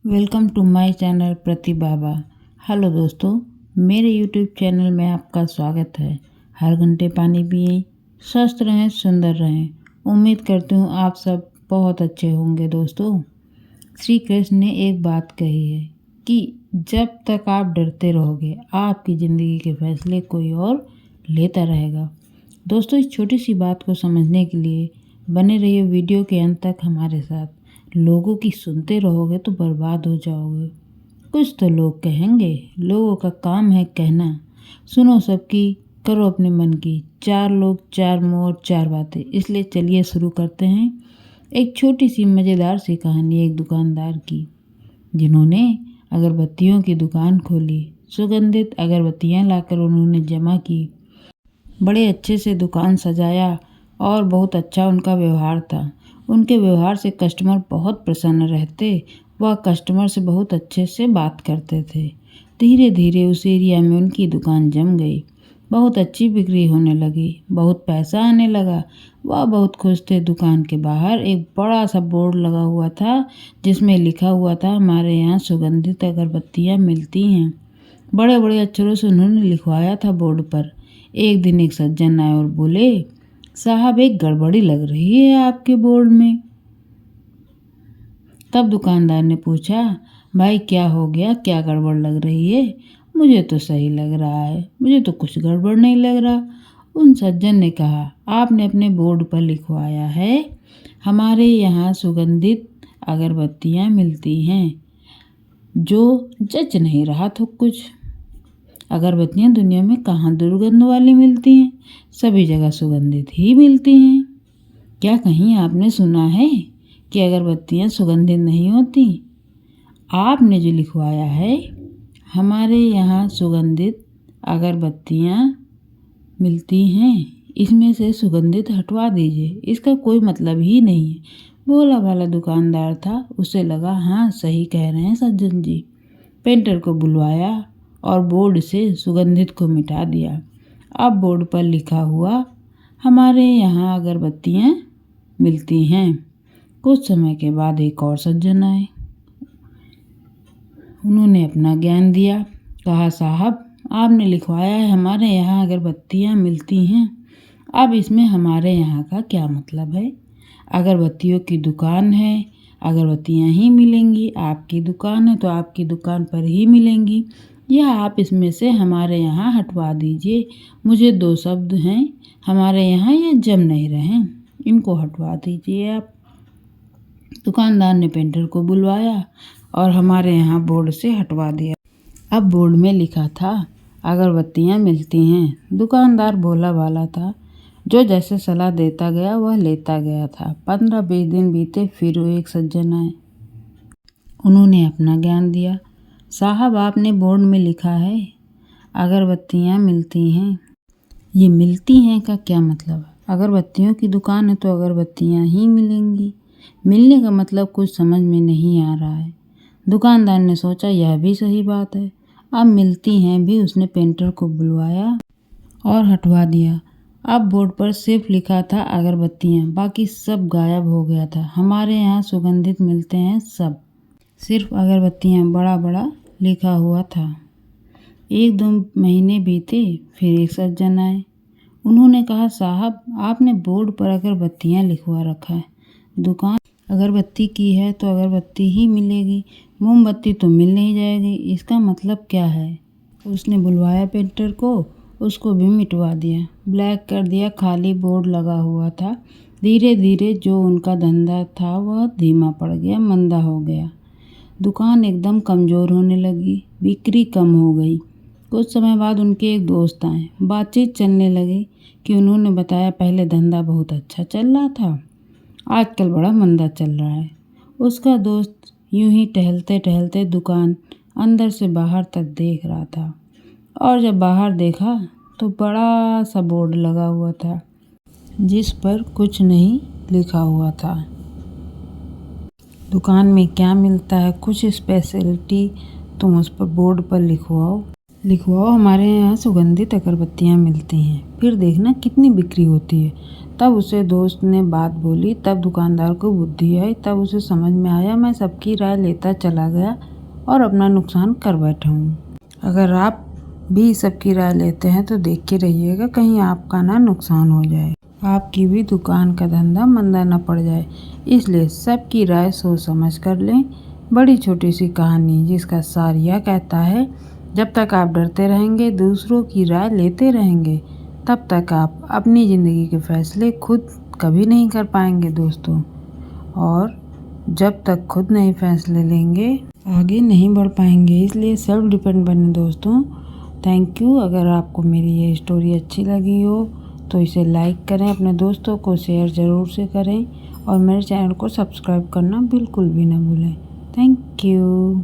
Welcome to my channel प्रतिभाबा। Hello दोस्तों, मेरे यूट्यूब चैनल में आपका स्वागत है। हर घंटे पानी पिएं, स्वस्थ रहें, सुंदर रहें। उम्मीद करती हूँ आप सब बहुत अच्छे होंगे। दोस्तों, श्री कृष्ण ने एक बात कही है कि जब तक आप डरते रहोगे आपकी ज़िंदगी के फैसले कोई और लेता रहेगा। दोस्तों, इस छोटी सी बात को समझने के लिए बने रहिए वीडियो के अंत तक हमारे साथ। लोगों की सुनते रहोगे तो बर्बाद हो जाओगे। कुछ तो लोग कहेंगे, लोगों का काम है कहना। सुनो सबकी, करो अपने मन की। चार लोग, चार मोर, चार बातें। इसलिए चलिए शुरू करते हैं। एक छोटी सी मज़ेदार सी कहानी एक दुकानदार की, जिन्होंने अगरबत्तियों की दुकान खोली। सुगंधित अगरबत्तियां लाकर उन्होंने जमा की। बड़े अच्छे से दुकान सजाया और बहुत अच्छा उनका व्यवहार था। उनके व्यवहार से कस्टमर बहुत प्रसन्न रहते। वह कस्टमर से बहुत अच्छे से बात करते थे। धीरे धीरे उस एरिया में उनकी दुकान जम गई। बहुत अच्छी बिक्री होने लगी, बहुत पैसा आने लगा। वह बहुत खुश थे। दुकान के बाहर एक बड़ा सा बोर्ड लगा हुआ था, जिसमें लिखा हुआ था, हमारे यहाँ सुगंधित अगरबत्तियाँ मिलती हैं। बड़े बड़े अक्षरों से उन्होंने लिखवाया था बोर्ड पर। एक दिन एक सज्जन आए और बोले, साहब, एक गड़बड़ी लग रही है आपके बोर्ड में। तब दुकानदार ने पूछा, भाई क्या हो गया, क्या गड़बड़ लग रही है? मुझे तो सही लग रहा है, मुझे तो कुछ गड़बड़ नहीं लग रहा। उन सज्जन ने कहा, आपने अपने बोर्ड पर लिखवाया है, हमारे यहाँ सुगंधित अगरबत्तियाँ मिलती हैं, जो जच नहीं रहा तो कुछ। अगरबत्तियाँ दुनिया में कहाँ दुर्गंध वाली मिलती हैं, सभी जगह सुगंधित ही मिलती हैं। क्या कहीं आपने सुना है कि अगरबत्तियाँ सुगंधित नहीं होती? आपने जो लिखवाया है, हमारे यहाँ सुगंधित अगरबत्तियाँ मिलती हैं, इसमें से सुगंधित हटवा दीजिए, इसका कोई मतलब ही नहीं है। भोला भाला दुकानदार था, उसे लगा हाँ सही कह रहे हैं सज्जन जी। पेंटर को बुलवाया और बोर्ड से सुगंधित को मिटा दिया। अब बोर्ड पर लिखा हुआ, हमारे यहाँ अगरबत्तियाँ मिलती हैं। कुछ समय के बाद एक और सज्जन आए। उन्होंने अपना ज्ञान दिया। कहा, साहब, आपने लिखवाया है हमारे यहाँ अगरबत्तियाँ मिलती हैं, अब इसमें हमारे यहाँ का क्या मतलब है? अगरबत्तियों की दुकान है, अगरबत्तियाँ ही मिलेंगी। आपकी दुकान है तो आपकी दुकान पर ही मिलेंगी, या आप इसमें से हमारे यहाँ हटवा दीजिए। मुझे दो शब्द हैं, हमारे यहाँ ये जम नहीं रहे, इनको हटवा दीजिए आप। दुकानदार ने पेंटर को बुलवाया और हमारे यहाँ बोर्ड से हटवा दिया। अब बोर्ड में लिखा था, अगरबत्तियाँ मिलती हैं। दुकानदार भोला भाला था, जो जैसे सलाह देता गया वह लेता गया था। 15-20 दिन बीते, फिर वो एक सज्जन आए। उन्होंने अपना ज्ञान दिया। साहब, आपने बोर्ड में लिखा है अगरबत्तियाँ मिलती हैं, ये मिलती हैं का क्या मतलब है? अगरबत्तियों की दुकान है तो अगरबत्तियाँ ही मिलेंगी, मिलने का मतलब कुछ समझ में नहीं आ रहा है। दुकानदार ने सोचा, यह भी सही बात है, अब मिलती हैं भी। उसने पेंटर को बुलवाया और हटवा दिया। अब बोर्ड पर सिर्फ लिखा था अगरबत्तियाँ, बाकी सब गायब हो गया था। हमारे यहाँ सुगंधित मिलते हैं सब, सिर्फ अगरबत्तियाँ बड़ा बड़ा लिखा हुआ था। 1-2 महीने बीते, फिर एक सज्जन आए। उन्होंने कहा, साहब, आपने बोर्ड पर अगरबत्तियाँ लिखवा रखा है, दुकान अगरबत्ती की है तो अगरबत्ती ही मिलेगी, मोमबत्ती तो मिल नहीं जाएगी, इसका मतलब क्या है? उसने बुलवाया पेंटर को, उसको भी मिटवा दिया, ब्लैक कर दिया। खाली बोर्ड लगा हुआ था। धीरे धीरे जो उनका धंधा था वह धीमा पड़ गया, मंदा हो गया। दुकान एकदम कमज़ोर होने लगी, बिक्री कम हो गई। कुछ समय बाद उनके एक दोस्त आए। बातचीत चलने लगी कि उन्होंने बताया, पहले धंधा बहुत अच्छा चल रहा था, आजकल बड़ा मंदा चल रहा है। उसका दोस्त यूं ही टहलते टहलते दुकान अंदर से बाहर तक देख रहा था, और जब बाहर देखा तो बड़ा सा बोर्ड लगा हुआ था, जिस पर कुछ नहीं लिखा हुआ था। दुकान में क्या मिलता है, कुछ स्पेशलिटी तुम उस पर बोर्ड पर लिखवाओ। लिखवाओ, हमारे यहाँ सुगंधित अगरबत्तियाँ मिलती हैं, फिर देखना कितनी बिक्री होती है। तब उसे दोस्त ने बात बोली। तब दुकानदार को बुद्धि आई। तब उसे समझ में आया, मैं सबकी राय लेता चला गया और अपना नुकसान कर बैठा हूँ। अगर आप भी सबकी राय लेते हैं तो देख के रहिएगा, कहीं आपका ना नुकसान हो जाए, आपकी भी दुकान का धंधा मंदा न पड़ जाए। इसलिए सबकी राय सोच समझ कर लें। बड़ी छोटी सी कहानी जिसका सार यह कहता है, जब तक आप डरते रहेंगे, दूसरों की राय लेते रहेंगे, तब तक आप अपनी ज़िंदगी के फैसले खुद कभी नहीं कर पाएंगे दोस्तों। और जब तक खुद नहीं फैसले लेंगे, आगे नहीं बढ़ पाएंगे। इसलिए सेल्फ डिपेंड बने दोस्तों। Thank you. अगर आपको मेरी ये स्टोरी अच्छी लगी हो तो इसे लाइक करें, अपने दोस्तों को शेयर ज़रूर से करें और मेरे चैनल को सब्सक्राइब करना बिल्कुल भी ना भूलें। Thank you.